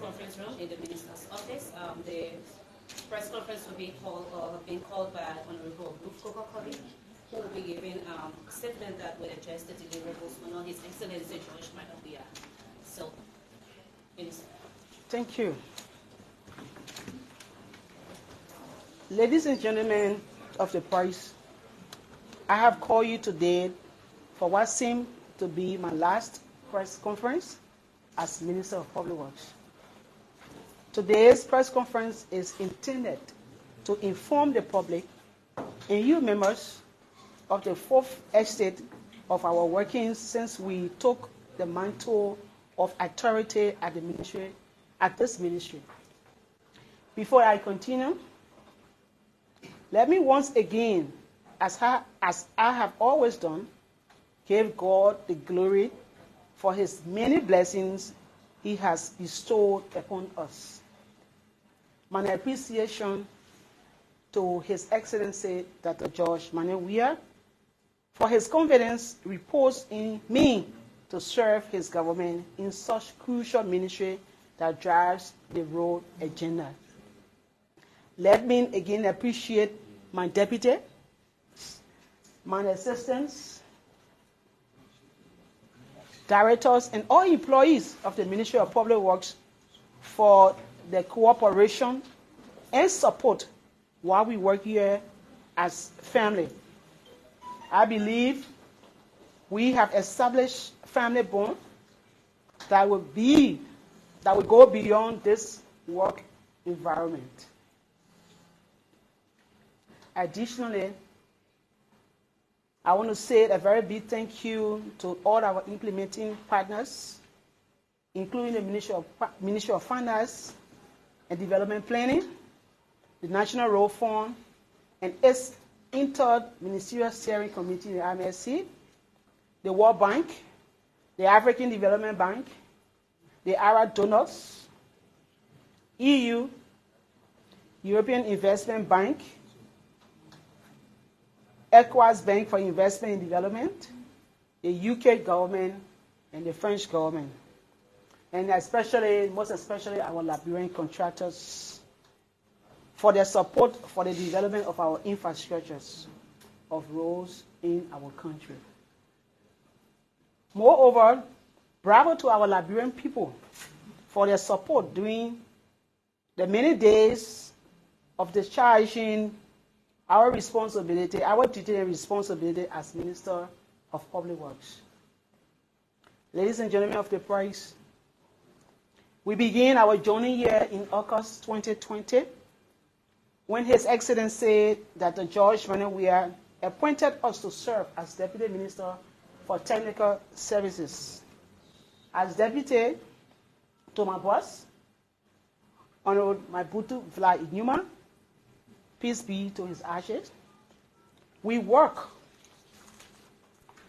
conference room in the minister's office. The press conference will be being called by Honorable Ruth, who will be giving a statement that will address the deliverables on His Excellency George Manawia. So, Minister. Thank you. Ladies and gentlemen of the press, I have called you today for what seemed to be my last press conference as Minister of Public Works. Today's press conference is intended to inform the public and you members of the fourth estate of our workings since we took the mantle of authority at this ministry. Before I continue, let me once again, as I have always done, give God the glory for His many blessings He has bestowed upon us. My appreciation to His Excellency Dr. George Manawia for his confidence reposed in me to serve his government in such crucial ministry that drives the road agenda. Let me again appreciate my deputy, my assistants, directors, and all employees of the Ministry of Public Works for the cooperation and support while we work here as family. I believe we have established family bond that will go beyond this work environment. Additionally, I want to say a very big thank you to all our implementing partners, including the Ministry of Finance and Development Planning, the National Road Fund, and its Inter-Ministerial Steering Committee, the IMSC, the World Bank, the African Development Bank, the Arab donors, EU, European Investment Bank, ECOWAS Bank for Investment and Development, the UK government, and the French government. And most especially our Liberian contractors for their support for the development of our infrastructures of roads in our country. Moreover, bravo to our Liberian people for their support during the many days of discharging our responsibility, our duty and responsibility as Minister of Public Works. Ladies and gentlemen of the press, we begin our journey here in August 2020 when His Excellency Dr. George Manawia appointed us to serve as Deputy Minister for Technical Services. As Deputy to my boss, Honorable Mabutu Vla Inyuma, peace be to his ashes, we work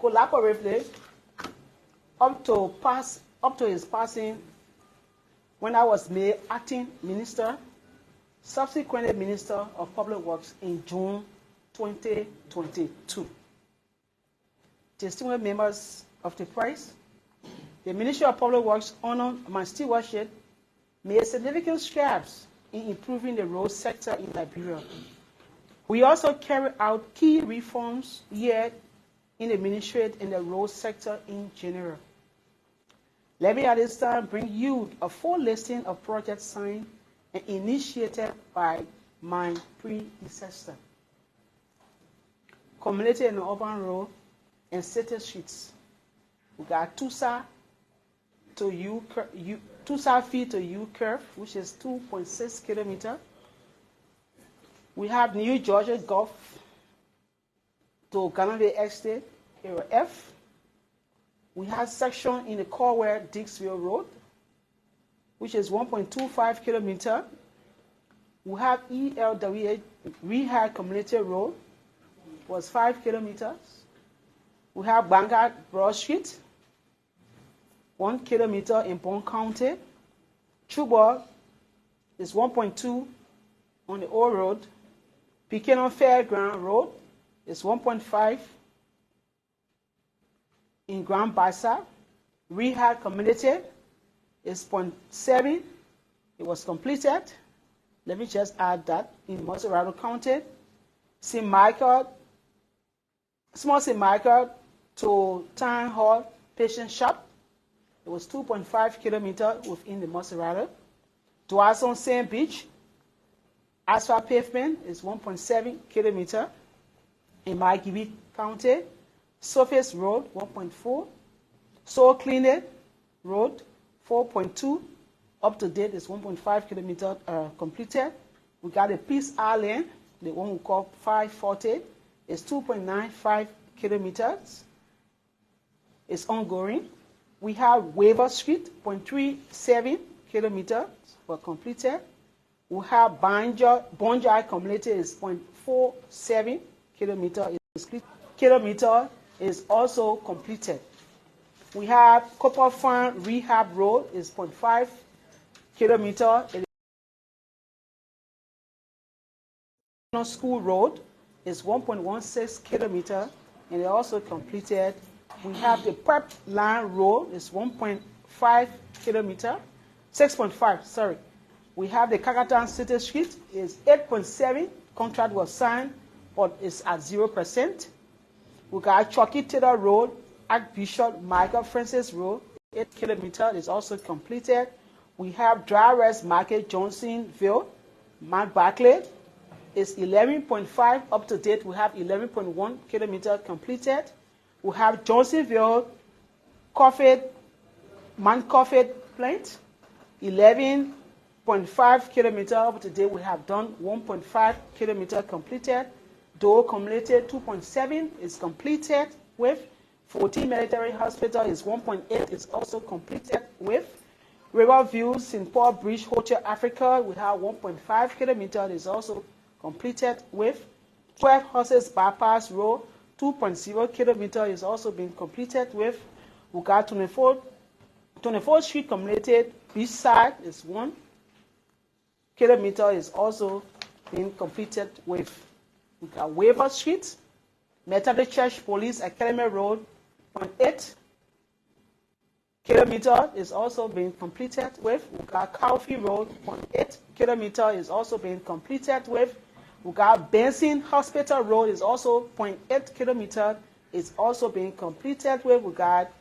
collaboratively up to his passing when I was made acting minister, subsequently Minister of Public Works in June 2022. Distinguished members of the press, the Ministry of Public Works, under my stewardship, made significant strides in improving the road sector in Liberia. We also carried out key reforms here in the ministry and the road sector in general. Let me at this time bring you a full listing of projects signed and initiated by my predecessor. Community and urban road and city streets. We got Tusa feet to U curve, which is 2.6 kilometers. We have New Georgia Gulf to Ganaway Estate, Area F. We have section in the Corwell Dixville Road, which is 1.25 kilometers. We have ELWA Rehab Community Road, was 5 kilometers. We have Bangor Broad Street, 1 kilometer in Bond County. Chuba is 1.2 on the old road. Buchanan Fairground Road is 1.5 in Grand Bassa. Rehab Community is 0.7 it was completed. Let me just add that in Moserado County. St. Michael, small St. Michael to Town Hall Patient Shop. It was 2.5 kilometers within the Moserado. Dwasson St. Beach, asphalt pavement is 1.7 kilometers. In Margibi County, surface road 1.4. Soil cleaning road 4.2. Up to date is 1.5 kilometers completed. We got a Peace Island, the one we call 540, is 2.95 kilometers. It's ongoing. We have Weaver Street, 0.37 kilometers were completed. We have Bonjai Community is 0.47 kilometers. Kilometer is also completed. We have Copper Farm Rehab Road is 0.5 kilometers. School Road is 1.16 kilometers, and it also completed. We have the Prep Line Road is 1.5 kilometers, 6.5, sorry. We have the Kakatan City Street is 8.7. Contract was signed, but it's at 0%. We got Chucky Taylor Road, Archbishop Michael Francis Road, 8 kilometers is also completed. We have Dry Rest Market Johnsonville, Mark Barclay is 11.5 up to date. We have 11.1 kilometers completed. We have Johnsonville Man Coffee Plant, 11.5 kilometers up to date. We have done 1.5 kilometers completed. Dole Community 2.7 is completed with. 14 Military Hospital is 1.8 is also completed with. Riverview St. Paul Bridge Hotel Africa, we have 1.5 kilometers is also completed with. 12 Horses Bypass Road, 2.0 kilometers is also being completed with. We got 24th Street Community Beachside is 1 kilometer is also being completed with. We got Weaver Street, Methodist Church Police Academy Road, 0.8 kilometers is also being completed with. We got Coffee Road, 0.8 kilometers is also being completed with. We got Benson Hospital Road is also 0.8 kilometers is also being completed with. We got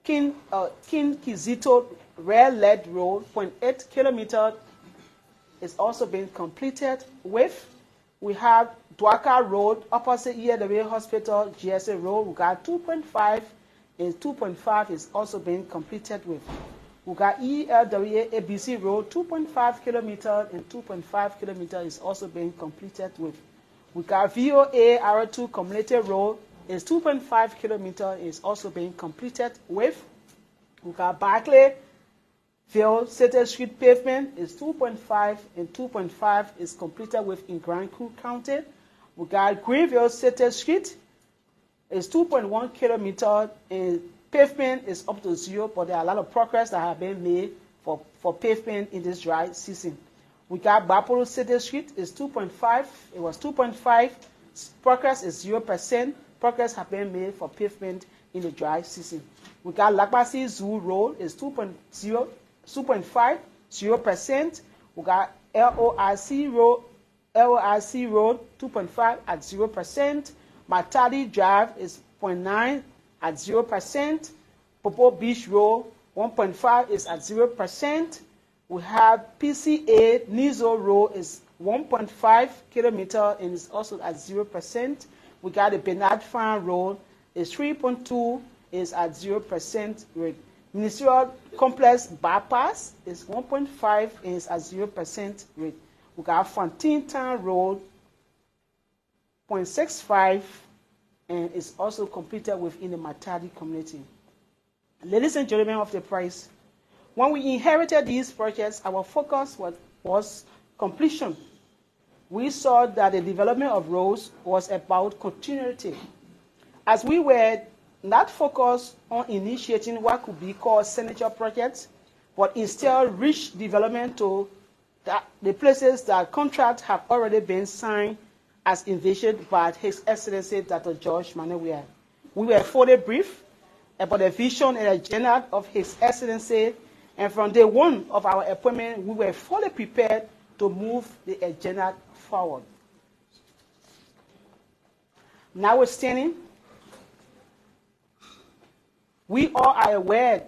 King Kizito Red Lead Road, 0.8 kilometers is also being completed with. We have Dwaka Road, opposite ELW Hospital, GSA Road. We got 2.5, and 2.5 is also being completed with. We got ELWA ABC Road, 2.5 kilometers, and 2.5 kilometers is also being completed with. We got VOA R2 Community Road, is 2.5 kilometers, is also being completed with. We got Barclayville City Street Pavement is 2.5, and 2.5 is completed with in Grand Coup County. We got Greenville City Street is 2.1 kilometers, and pavement is up to 0, but there are a lot of progress that have been made for pavement in this dry season. We got Bapolo City Street is 2.5, it was 2.5, progress is 0%, progress have been made for pavement in the dry season. We got Lakbasi Zoo Road is 2.5, 0%. We got LOIC Road, 2.5 at 0%. Matadi Drive is 0.9 at 0%. Popo Beach Road, 1.5 is at 0%. We have PCA Nizo Road is 1.5 kilometers and is also at 0%. We got the Bernard Farm Road is 3.2 is at 0% rate. Ministerial Complex Bypass is 1.5 and is at 0% rate. We got Fontaine Town Road, 0.65 and is also completed within the Matadi community. Ladies and gentlemen of the price, when we inherited these projects, our focus was completion. We saw that the development of roads was about continuity. As we were not focused on initiating what could be called signature projects, but instead reach development to the places that contracts have already been signed as envisioned by His Excellency Dr. George Manuel. We were fully briefed about the vision and agenda of His Excellency, And from day one of our appointment, we were fully prepared to move the agenda forward. Notwithstanding, we all are aware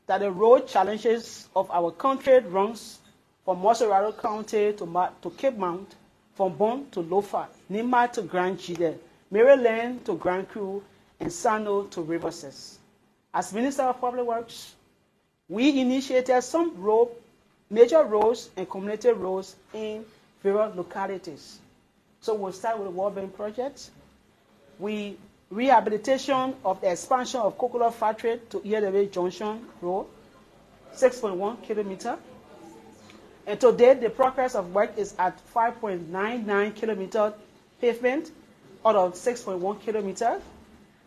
that the road challenges of our country runs from Montserrat County to Cape Mount, from Bonn to Lofa, Nima to Grand Gide, Maryland to Grand Crew, and Sano to Riverses. As Minister of Public Works, we initiated some major roads and community roads in various localities. So we'll start with the World Bank project. Rehabilitation of the expansion of Cocoa Factory to ELW Junction Road, 6.1 kilometer. And to date, the progress of work is at 5.99 kilometer pavement out of 6.1 kilometers.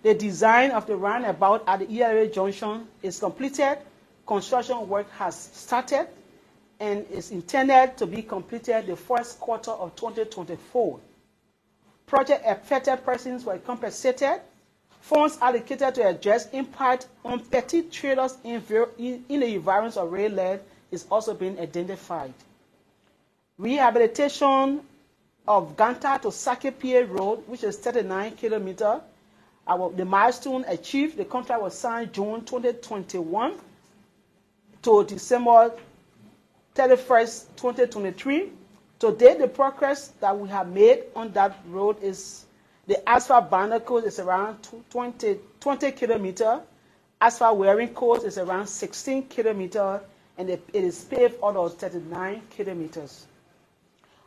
The design of the roundabout at the ELW Junction is completed. Construction work has started and is intended to be completed the first quarter of 2024. Project affected persons were compensated. Funds allocated to address impact on petty traders in the environs of rail lead is also being identified. Rehabilitation of Ganta to Sakepie Road, which is 39 kilometers. The milestone achieved, the contract was signed June 2021 to December 31st, 2023. Today, the progress that we have made on that road is the asphalt binder course is around 20 kilometers. Asphalt wearing course is around 16 kilometers, and it is paved out of 39 kilometers.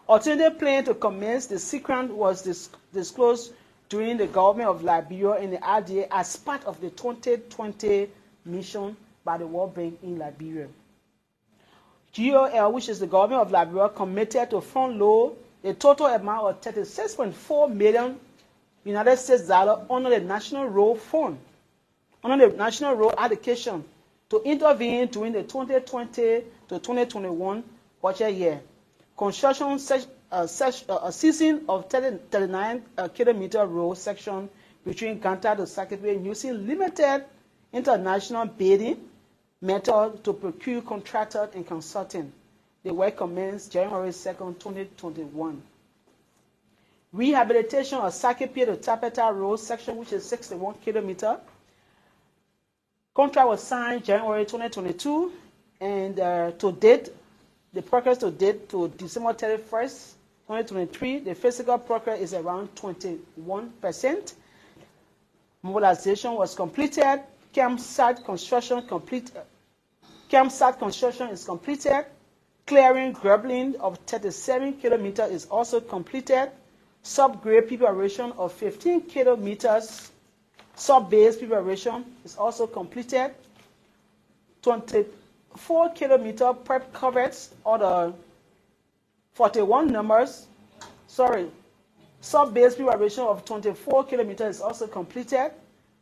Alternative plan to commence the sequence was disclosed during the government of Liberia and the RDA as part of the 2020 mission by the World Bank in Liberia. GOL, which is the government of Liberia, committed to front load the total amount of $36.4 million United States dollars under the National Road Fund, under the National Road allocation to intervene during the 2020 to 2021 budget year. Construction season of 39 kilometer road section between Ganta to Sakepie using limited international bidding method to procure contractors and consultants. The work commenced January 2nd, 2021. Rehabilitation of Sakepie to Tapeta Road section, which is 61 kilometers. Contract was signed January 2022, and to date, the progress to date to December 31st, 2023, the physical progress is around 21%. Mobilization was completed. Campsite construction is completed. Clearing grappling of 37 kilometers is also completed. Subgrade preparation of 15 kilometers. Sub-base preparation is also completed. 24 kilometer prep covers or the 41 numbers. Sub-base preparation of 24 kilometers is also completed.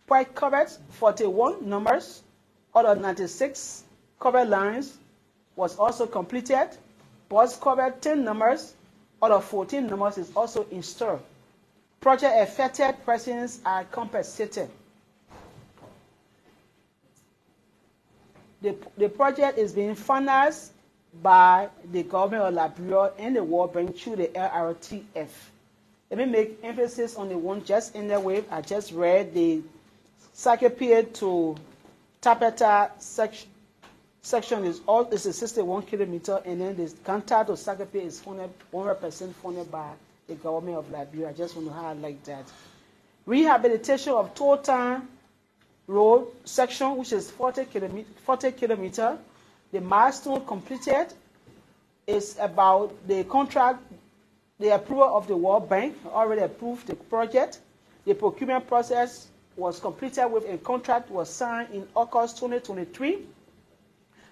Prep covers 41 numbers or the 96 cover lines was also completed. Bus cover 10 numbers out of 14 numbers is also installed. Project affected persons are compensated. The project is being financed by the government of Liberia and the World Bank through the LRTF. Let me make emphasis on the one just in the wave. I just read the Sakepie to Tapeta section is a 61 kilometer, and then this Ganta to Sakepie is 100% funded by the government of Liberia. I just want to highlight that. Rehabilitation of Totan Road section, which is 40 kilometer. The milestone completed is about the contract, the approval of the World Bank already approved the project. The procurement process was completed with a contract was signed in August 2023.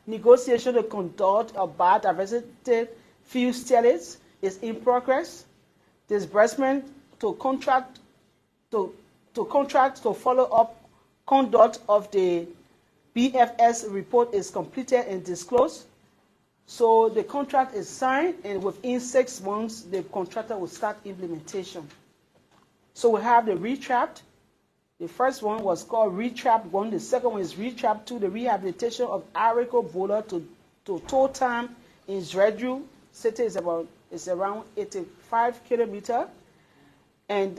Negotiation to conduct a biodiversity field studies is in progress. Disbursement to contract to follow up conduct of the BFS report is completed and disclosed. So the contract is signed, and within 6 months, the contractor will start implementation. So we have the retrap. The first one was called retrap 1. The second one is retrap 2, the rehabilitation of Arico Boulder to to total time in Zredru City is around 85 kilometers. And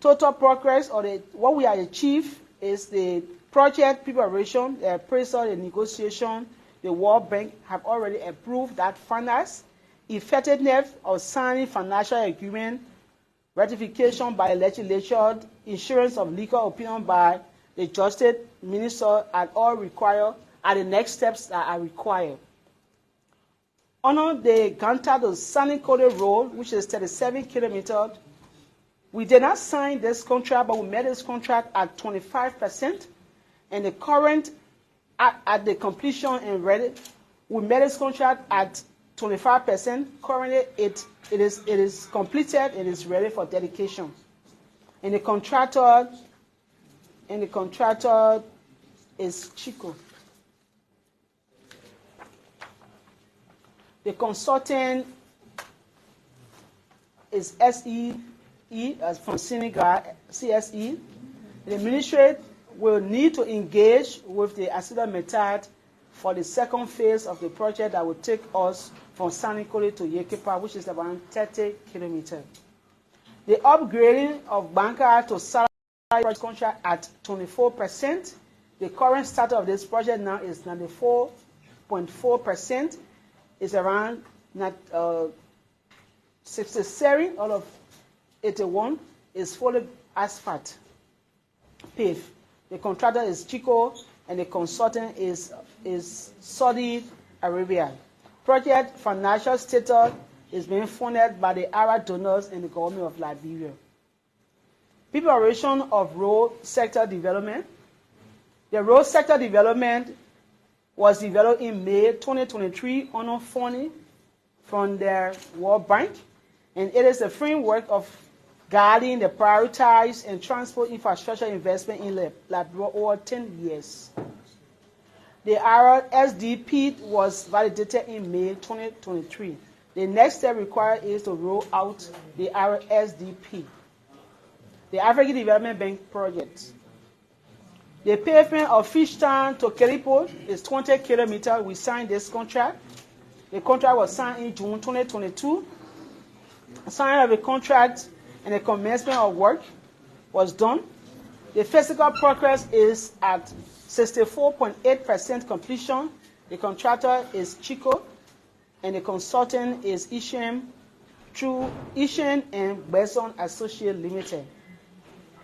total progress, or what we have achieved, is the project preparation, the appraisal, the negotiation. The World Bank have already approved that finance, effectiveness of signing financial agreement, ratification by the legislature, insurance of legal opinion by the Justice Minister, are all required, are the next steps that are required. On the Ganta to Sanikode Road, which is 37 kilometers, we did not sign this contract, but we made this contract at 25%, and the current at the completion and ready, we made this contract at 25%. Currently, it is completed. It is ready for dedication. And the contractor is Chico. The consultant is SEE from Senegal, CSE. The ministry will need to engage with the Asida method for the second phase of the project that will take us from Sanikole to Yekepa, which is about 30 kilometers. The upgrading of Banka to Salary contract at 24%. The current status of this project now is 94.4%. It's around 67 out of 81 is fully asphalt paved. The contractor is Chico, and the consultant is Saudi Arabia. Project financial status is being funded by the Arab donors and the government of Liberia. Preparation of road sector development. The road sector development was developed in May 2023 under funding from the World Bank, and it is a framework of guiding the prioritized and transport infrastructure investment in Liberia over 10 years. The RSDP was validated in May 2023. The next step required is to roll out the RSDP. The African Development Bank project. The pavement of Fishtown to Kelipo is 20 kilometers. We signed this contract. The contract was signed in June 2022. Signing of the contract and the commencement of work was done. The physical progress is at 64.8% completion. The contractor is Chico, and the consultant is Ishem through Ishem and Beson Associate Limited.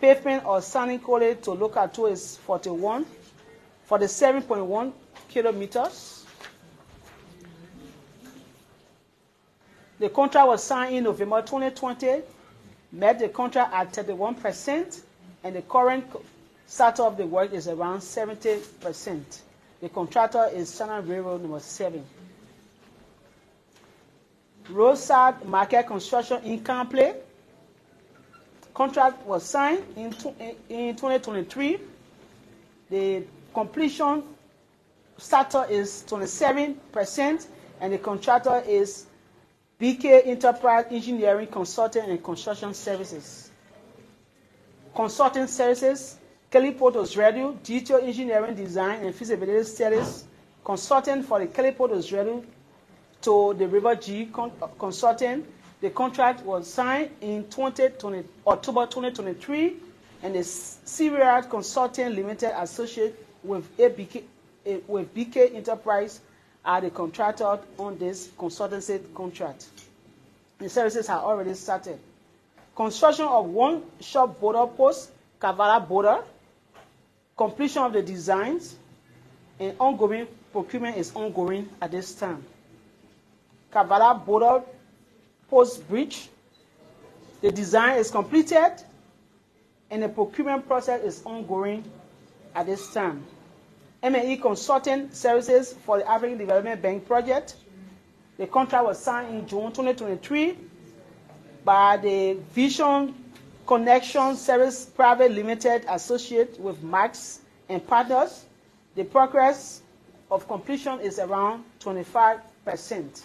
Pavement of Sanikole to Lokato is 47.1 kilometers. The contract was signed in November 2020. Met the contract at 31%, and the current start of the work is around 70%. The contractor is Channel Railroad number 7. Roadside Market Construction in Campley. Contract was signed in 2023. The completion starter is 27%, and the contractor is BK Enterprise Engineering Consulting and Construction Services. Consulting Services, Kelipoto's Radio, Detail Engineering Design and Feasibility Studies, Consultant for the Kelipoto's Radio to the River G Consulting. The contract was signed in October 2023, and the Syria Consulting Limited associate with BK Enterprise are the contractor on this consultancy contract. The services have already started. Construction of one shop border post, Kavala border, completion of the designs, and ongoing procurement is ongoing at this time. Kavala border post bridge, the design is completed, and the procurement process is ongoing at this time. M&E Consulting Services for the African Development Bank project. The contract was signed in June 2023 by the Vision Connection Service Private Limited associate with Max and Partners. The progress of completion is around 25%.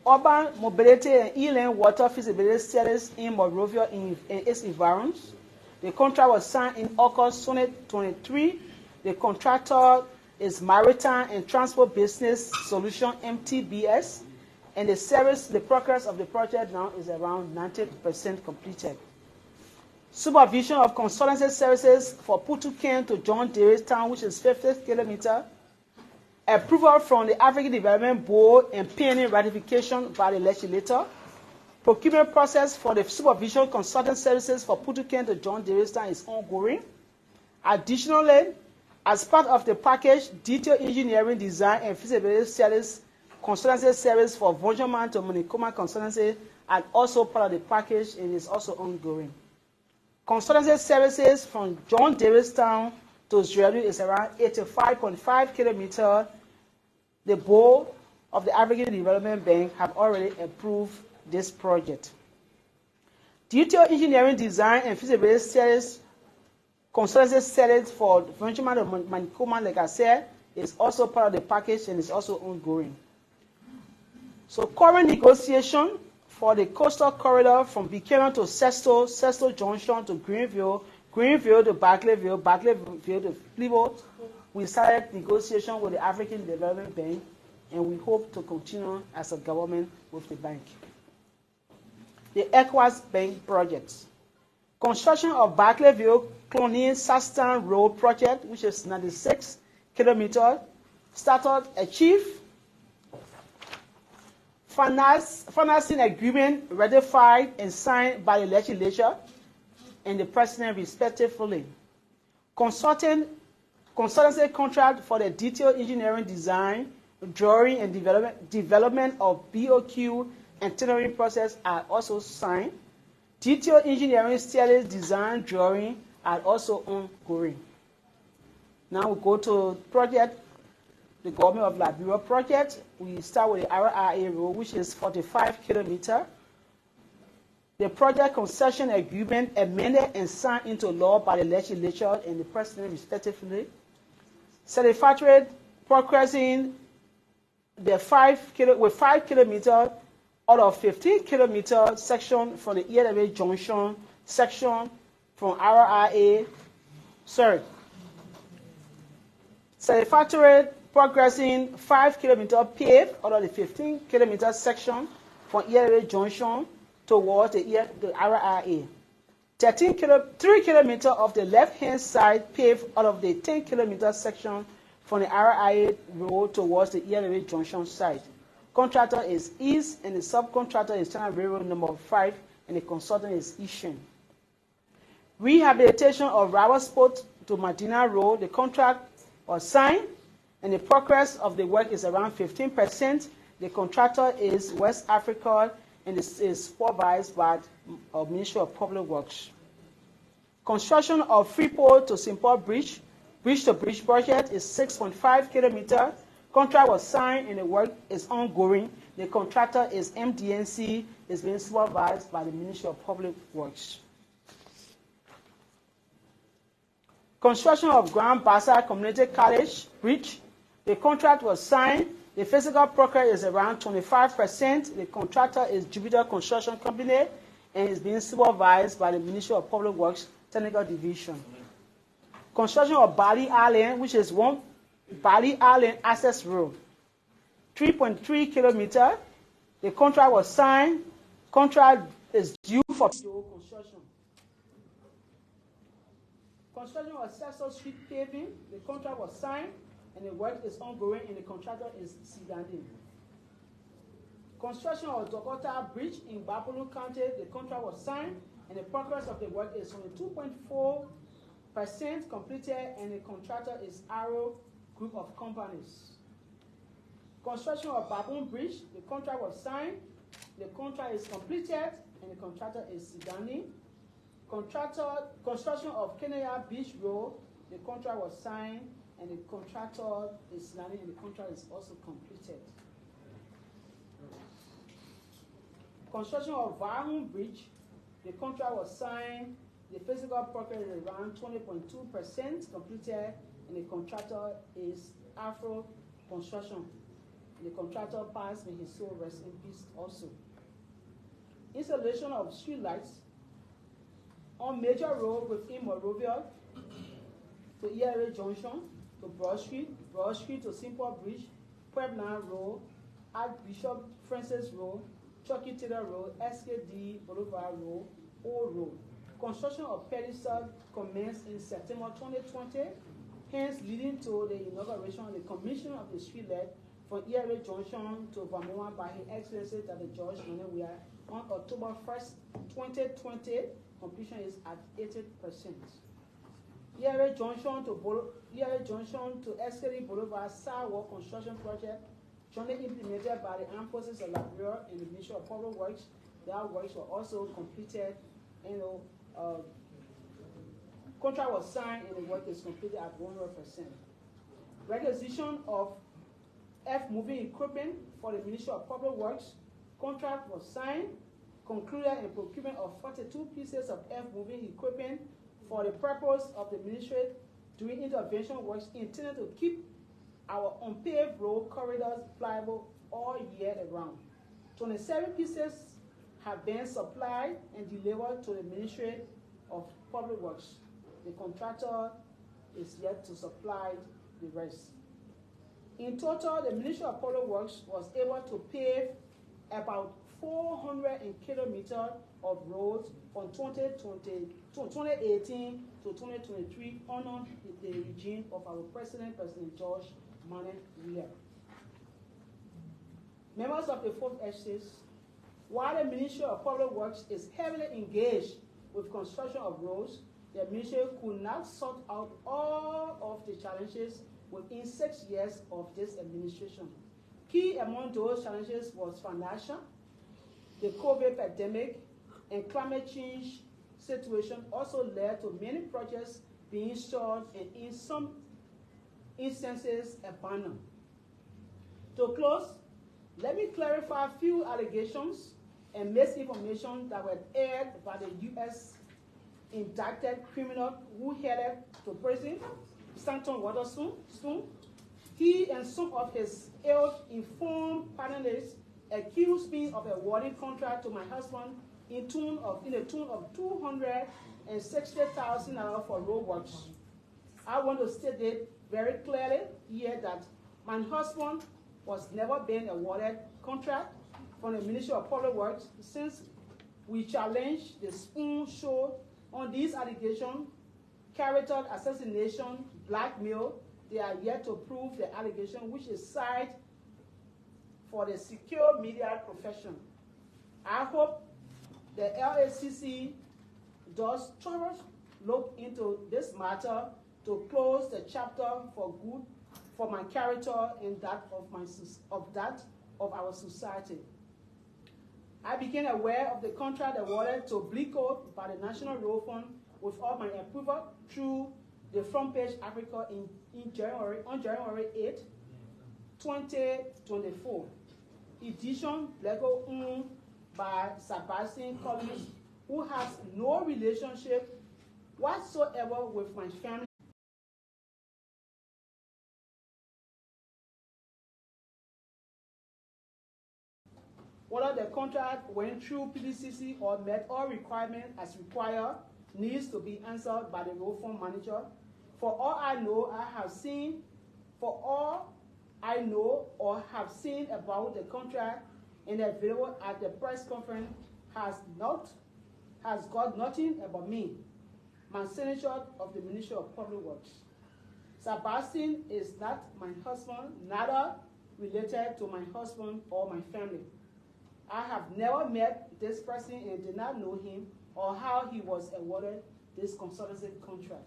Urban mobility and inland water feasibility studies in Monrovia and its environs. The contract was signed in August 2023 The contractor is Maritime and Transport Business Solution, MTBS, and the progress of the project now is around 90% completed. Supervision of consultancy services for Putuken to John Deere Town, which is 50 kilometers. Approval from the African Development Board and pending ratification by the legislator. Procurement process for the supervision consultant services for Putuken to John Deere Town is ongoing. Additionally, as part of the package, detailed engineering design and feasibility studies consultancy service for Vonjoman to Monikoma consultancy are also part of the package and is also ongoing. Consultancy services from John Deere Town to Zerdu is around 85.5 kilometers. The board of the African Development Bank have already approved this project. Detailed engineering design and feasibility studies consultancy studies for Vonjoman to Monikoma, like I said, is also part of the package and is also ongoing. So current negotiation for the coastal corridor from Buchanan to Sesto, Sesto Junction to Greenville, Greenville to Barclayville, Barclayville to Plymouth. We started negotiation with the African Development Bank, and we hope to continue as a government with the bank. The ECOWAS Bank projects. Construction of Barclayville Cloning Sastan Road project, which is 96 kilometers, started achieved. Financing agreement ratified and signed by the legislature and the president respectively. Consultancy contract for the detailed engineering design, drawing and development of BOQ and tendering process are also signed. Detailed engineering studies, design, drawing are also ongoing. Now we go to project. The Government of Liberia project, we start with the RRA road, which is 45 kilometers. The project concession agreement amended and signed into law by the legislature and the president respectively. Satisfactory progressing with 5 kilometers out of 15 kilometer section from the ELWA junction section from RRA. Satisfactory progressing 5 kilometer paved out of the 15 kilometer section from ELWA junction towards the RRA. 3 kilometers of the left-hand side paved out of the 10 kilometer section from the RRA road towards the ELWA junction site. Contractor is East and the subcontractor is China Railroad number 5 and the consultant is Ishin. Rehabilitation of Rawasport to Medina Road, the contract was signed and the progress of the work is around 15%. The contractor is West Africa and is supervised by the Ministry of Public Works. Construction of Freeport to Simport Bridge, bridge-to-bridge project is 6.5 kilometers. Contract was signed and the work is ongoing. The contractor is MDNC, is being supervised by the Ministry of Public Works. Construction of Grand Bassa Community College Bridge. The contract was signed. The physical progress is around 25%. The contractor is Jupiter Construction Company and is being supervised by the Ministry of Public Works Technical Division. Construction of Bali Island, which is one Bali Island Access Road, 3.3 kilometers. The contract was signed. Contract is due for construction. Construction of Cecil Street paving. The contract was signed and the work is ongoing and the contractor is Sigandin. Construction of Dokota Bridge in Bapulu County. The contract was signed and the progress of the work is only 2.4% completed and the contractor is Arrow Group of Companies. Construction of Baboon Bridge. The contract was signed. The contract is completed and the contractor is Sigandin. Construction of Kenya Beach Road. The contract was signed and the contractor is landing and the contract is also completed. Construction of Vahun Bridge, the contract was signed, the physical progress is around 20.2% completed and the contractor is Afro Construction. And the contractor passed and his soul rest in peace also. Installation of street lights on major road within Monrovia. to ERA Junction, to Broad Street to Simple Bridge, Puebla Road, Archbishop Francis Road, Chucky Taylor Road, SKD Boulevard Road, Old Road. Construction of pedestal commenced in September 2020, hence leading to the inauguration of the commission of the streetlet from ERA Junction to Vamoa by His Excellency Dr. George Manewia on October 1st, 2020. Completion is at 80%. ERA Junction to SKD Boulevard Sidewalk Construction Project, jointly implemented by the Armed Forces of Liberia and the Ministry of Public Works. That works were also completed, contract was signed and the work is completed at 100%. Requisition of moving equipment for the Ministry of Public Works. Contract was signed, concluded in procurement of 42 pieces of moving equipment for the purpose of the ministry doing intervention works intended to keep our unpaved road corridors pliable all year round. 27 pieces have been supplied and delivered to the Ministry of Public Works. The contractor is yet to supply the rest. In total, the Ministry of Public Works was able to pave about 400 kilometers of roads from 2018 to 2023 under the regime of our President George Manewia. Members of the Fourth Estate, while the Ministry of Public Works is heavily engaged with construction of roads, the ministry could not sort out all of the challenges within 6 years of this administration. Key among those challenges was financial. The COVID pandemic and climate change situation also led to many projects being stalled and in some instances abandoned. To close, let me clarify a few allegations and misinformation that were aired by the U.S. indicted criminal who headed to prison, Stanton Waterspoon. He and some of his ill-informed panelists accused me of awarding contract to my husband in the tune of $260,000 for road works. I want to state it very clearly here that my husband was never been awarded contract from the Ministry of Public Works since we challenged the Spoon Show on these allegations, character assassination, blackmail. They are yet to prove the allegation, which is side for the secure media profession. I hope the LACC does thorough look into this matter to close the chapter for good for my character and that of our society. I became aware of the contract awarded to Blico by the National Road Fund with all my approval through the Front Page Africa on January 8, 2024. Edition Lego owned by Sebastian Collins, who has no relationship whatsoever with my family. Whether the contract went through PDCC or met all requirements as required needs to be answered by the road fund manager. For all I know, or have seen about the contract and available at the press conference has got nothing about me, my signature of the Ministry of Public Works. Sebastian is not my husband, neither related to my husband or my family. I have never met this person and did not know him or how he was awarded this consultancy contract.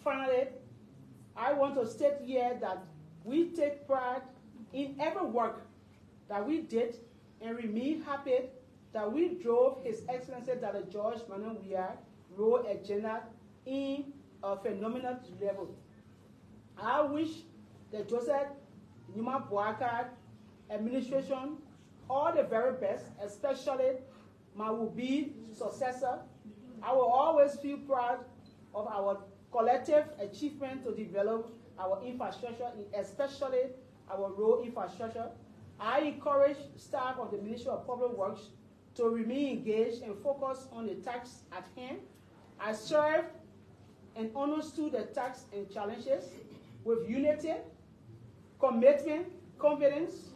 Finally, I want to state here that we take pride in every work that we did and remain happy that we drove His Excellency Dr. George Manewia road agenda in a phenomenal level. I wish the Joseph Numa Boakar administration all the very best, especially my would-be successor. I will always feel proud of our collective achievement to develop our infrastructure, especially our road infrastructure. I encourage staff of the Ministry of Public Works to remain engaged and focus on the tasks at hand. I served and understood the tasks and challenges with unity, commitment, confidence.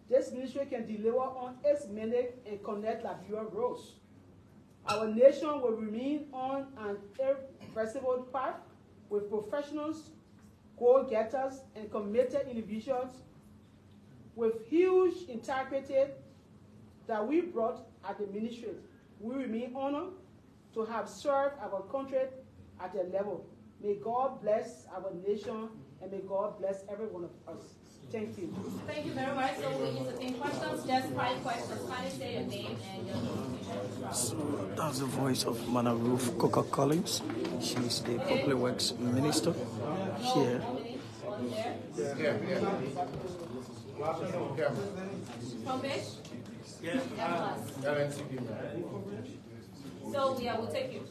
This ministry can deliver on its mandate and connect Liberia roads. Our nation will remain on an irreversible path with professionals, goal-getters, and committed individuals with huge integrity that we brought at the ministry. We remain honored to have served our country at a level. May God bless our nation, and may God bless every one of us. Thank you. Thank you very much. So we entertain questions. Just 5 questions. Kindly say your name and your location. So that's the voice of Mana Ruth Collins. She's the Public Works Minister here. From which? So yeah, we'll take you.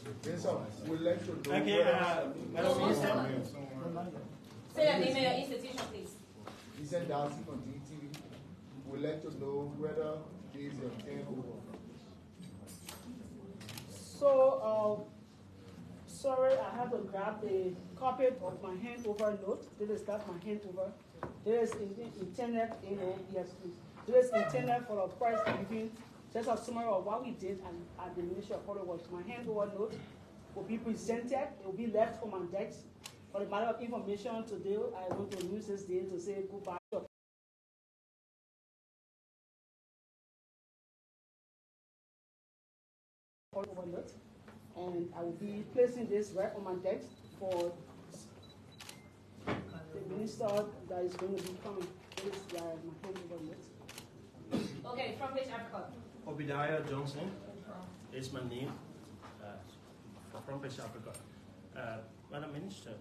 We'd like to know. Say your name and your institution, please. He said dancing on DTV. We'd like to know whether there is a turnover. So, sorry, I have to grab a copy of my handover note. This is not my handover. There is intended, yes, please. There is intended for the prize briefing, just a summary of what we did at the Ministry of Public Works. My handover note will be presented. It will be left on my desk. For the matter of information today, I want to use this day to say goodbye. Note, and I will be placing this right on my desk for the minister that is going to be coming. This is my handover note. Okay, from which Africa? Obadiah Johnson is my name, from West Africa. Madam Minister,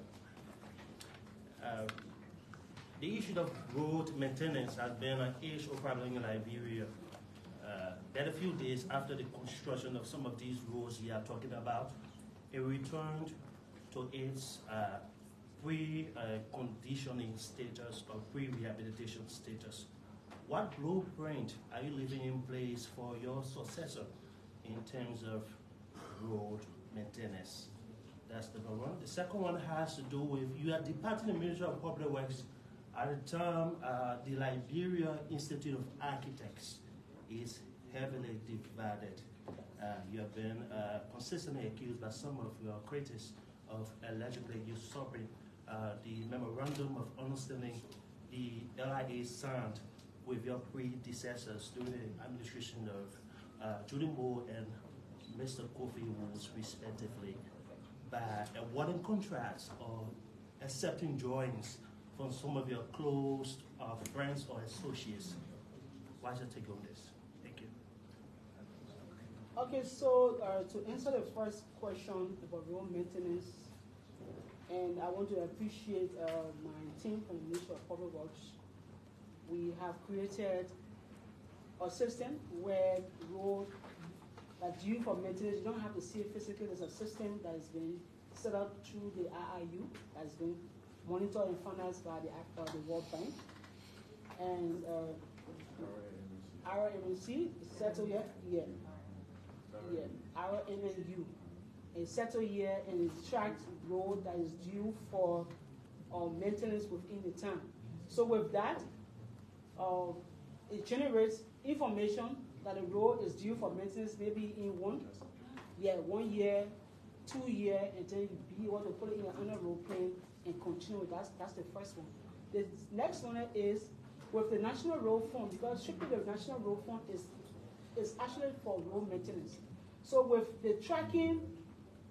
the issue of road maintenance has been an issue problem in Liberia. Then a few days after the construction of some of these roads we are talking about, it returned to its pre-conditioning status or pre-rehabilitation status. What blueprint are you leaving in place for your successor in terms of road maintenance? That's number one. The second one has to do with, you are departing the Ministry of Public Works at the time the Liberia Institute of Architects is heavily divided. You have been consistently accused by some of your critics of allegedly usurping the memorandum of understanding the LIA signed with your predecessors during the administration of Judy Moore and Mr. Kofi Woods, respectively, by awarding contracts or accepting drawings from some of your close friends or associates. What's your take on this? Thank you. Okay, so to answer the first question about road maintenance, and I want to appreciate my team from the Ministry of Public Works. We have created a system where roads that due for maintenance, you don't have to see it physically. There's a system that is being set up through the IIU that is being monitored and financed by the World Bank. And our MNC is settled here. Yeah. Our MNU is settled here and is tracked road that is due for maintenance within the town. So with that, it generates information that the road is due for maintenance maybe in 1 year, 2 years, and then you be able to put it in another road plan and continue. That's the first one. The next one is with the National Road Fund, because strictly the National Road Fund is actually for road maintenance. So with the tracking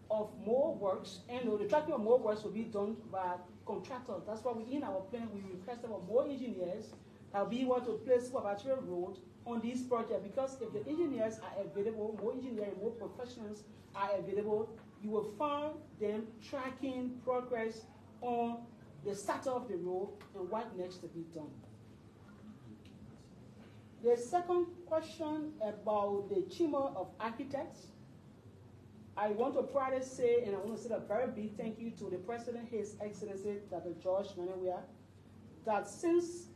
of more works, and the tracking of more works will be done by contractors. That's why in our plan we requested for more engineers that will be able to place supervisory road on these projects, because if the engineers are available, more engineers, more professionals are available, you will find them tracking progress on the start of the road and what next to be done. The second question about the Chamber of Architects, I want to proudly say, and I want to say a very big thank you to the President, His Excellency Dr. George Manawia, that since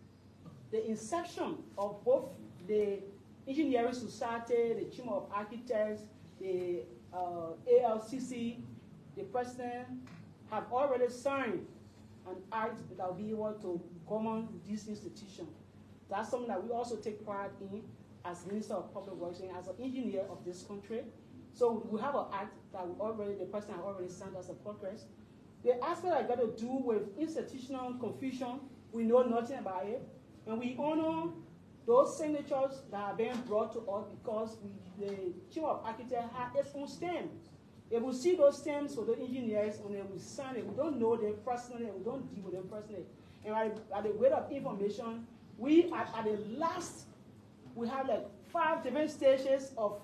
the inception of both the Engineering Society, the Chamber of Architects, the ALCC, the President have already signed an act that will be able to govern this institution. That's something that we also take pride in as Minister of Public Works and as an engineer of this country. So we have an act that the president has already signed as a progress. The aspect I got to do with institutional confusion, we know nothing about it, and we honor those signatures that are being brought to us because the Chief of Architects had its own stamp. If we see those stamps for the engineers and then we sign it, we don't know them personally and we don't deal with them personally. And at the weight of information, we at the last, we have like 5 different stages of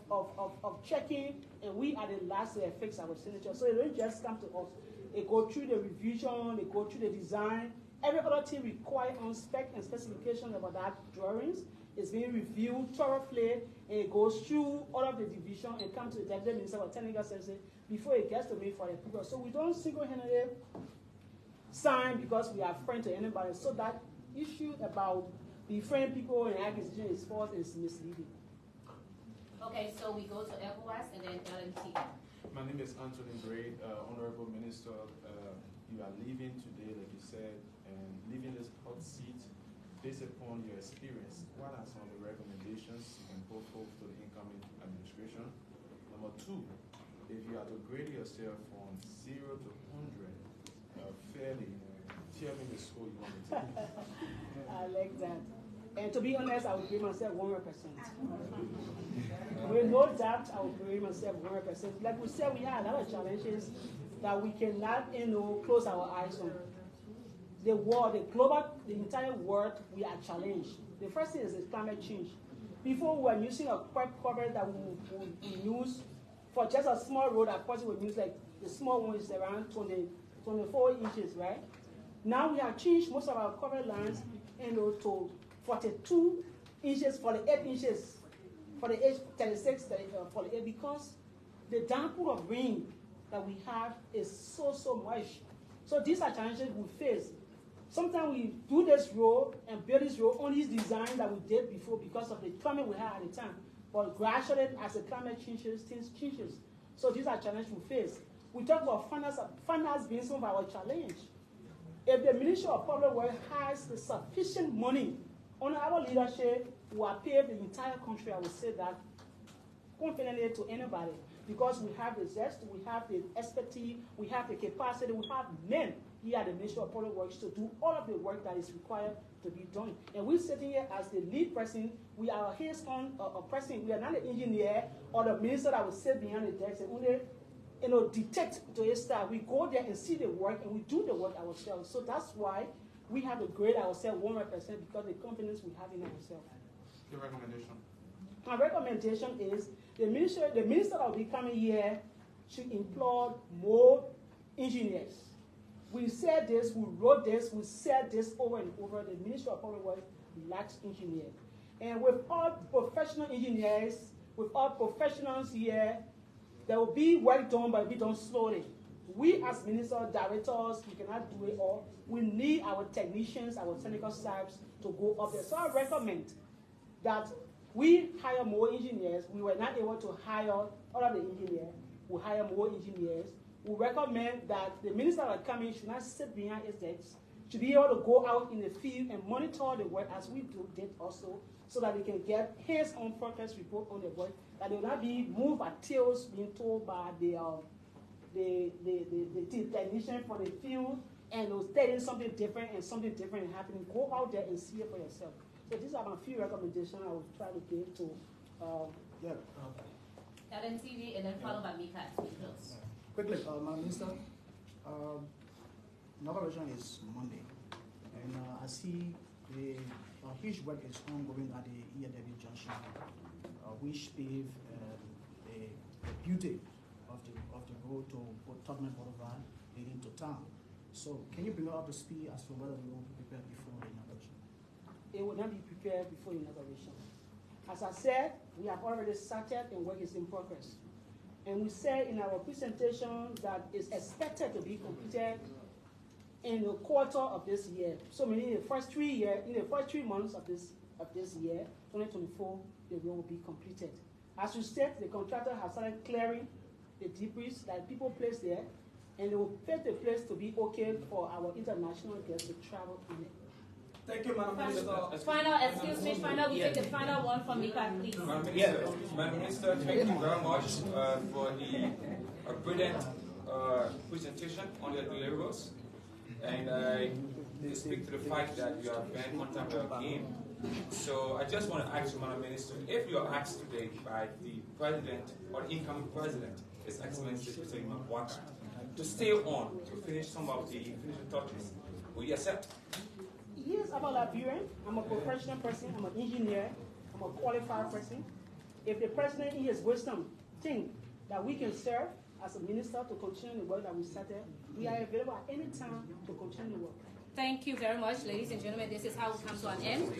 checking, and we at the last fix our signature. So it don't just come to us. It go through the revision, it go through the design. Every other thing required on spec and specification about that drawings is being reviewed thoroughly, and it goes through all of the division and comes to the Deputy Minister of Technical Services before it gets to me for the people. So we don't single-handedly sign because we are friends to anybody. So that issue about befriending people and acquisition is false and misleading. Okay, so we go to ECOWAS and then LMT. My name is Anthony Gray, Honorable Minister. You are leaving today, like you said, and leaving this hot seat based upon your experience. What are some of the recommendations you can put forth to the incoming administration? Number 2, if you are to grade yourself from 0 to 100 fairly, tell me the score you want to take. I like that. And to be honest, I would grade myself 100%. With no doubt, I would grade myself 100%. Like we said, we had a lot of challenges that we cannot, close our eyes on. The world, the entire world, we are challenged. The first thing is the climate change. Before we were using a pipe cover that we use for just a small road, of course we would use like the small one is around 24 inches, right? Now we have changed most of our cover lines, to 42 inches, 48 inches, 48, 36, 48, because the downpour of rain that we have is so much. So these are challenges we face. Sometimes we do this road and build this road on this design that we did before because of the climate we had at the time. But gradually, as the climate changes, things changes. So these are challenges we face. We talk about finance being some of our challenge. If the Ministry of Public Works has the sufficient money on our leadership, we are paid the entire country, I would say that confidently to anybody, because we have the zest, we have the expertise, we have the capacity, we have men here at the Ministry of Public Works to do all of the work that is required to be done. And we're sitting here as the lead person. We are hands-on person. We are not the engineer or the minister that will sit behind the desk and only detect to a staff. We go there and see the work and we do the work ourselves. So that's why we have to grade ourselves 100% because the confidence we have in ourselves. Your recommendation? My recommendation is the minister that will be coming here should employ more engineers. We said this, we wrote this, we said this over and over. The Ministry of Public Works lacks engineers. And with all professional engineers, with all professionals here, there will be work done, but it will be done slowly. We as minister directors, we cannot do it all. We need our technicians, our technical staffs to go up there. So I recommend that we hire more engineers. We were not able to hire all of the engineers. We hire more engineers. We recommend that the minister that coming should not sit behind his desk, should be able to go out in the field and monitor the work as we did also, so that they can get hands-on progress report on the work, that they will not be moved by tales being told by the technician for the field, and they'll telling something different and something different happening. Go out there and see it for yourself. So these are my few recommendations I will try to give to LNTV and then followed by Mika as we close. Quickly, my minister, inauguration is Monday, and I see the huge work is ongoing at the EAW Junction, which pave the beauty of the road to Tottenham Boulevard leading to town. So, can you bring it up to speed as to whether we will be prepared before the inauguration? It will not be prepared before inauguration. As I said, we have already started and work is in progress. And we said in our presentation that it's expected to be completed in the quarter of this year. So meaning in the first 3 months of this year, 2024, the road will be completed. As you said, the contractor has started clearing the debris that people placed there. and it will fit the place to be okay for our international guests to travel on it. Thank you, Madam Minister. Final, excuse me, final, we take the final one from Mika, please. Madam Minister, thank you very much for the brilliant presentation on the deliverables. And I speak to the fact that you are very on time of your game. So I just want to ask you, Madam Minister, if you are asked today by the President or the incoming President, His Excellency Mr. Waka, to stay on to finish some of the finishing touches, will you accept? Yes, I'm a Liberian. I'm a professional person. I'm an engineer. I'm a qualified person. If the President, in his wisdom, think that we can serve as a minister to continue the work that we started, we are available at any time to continue the work. Thank you very much, ladies and gentlemen. This is how we come to an end.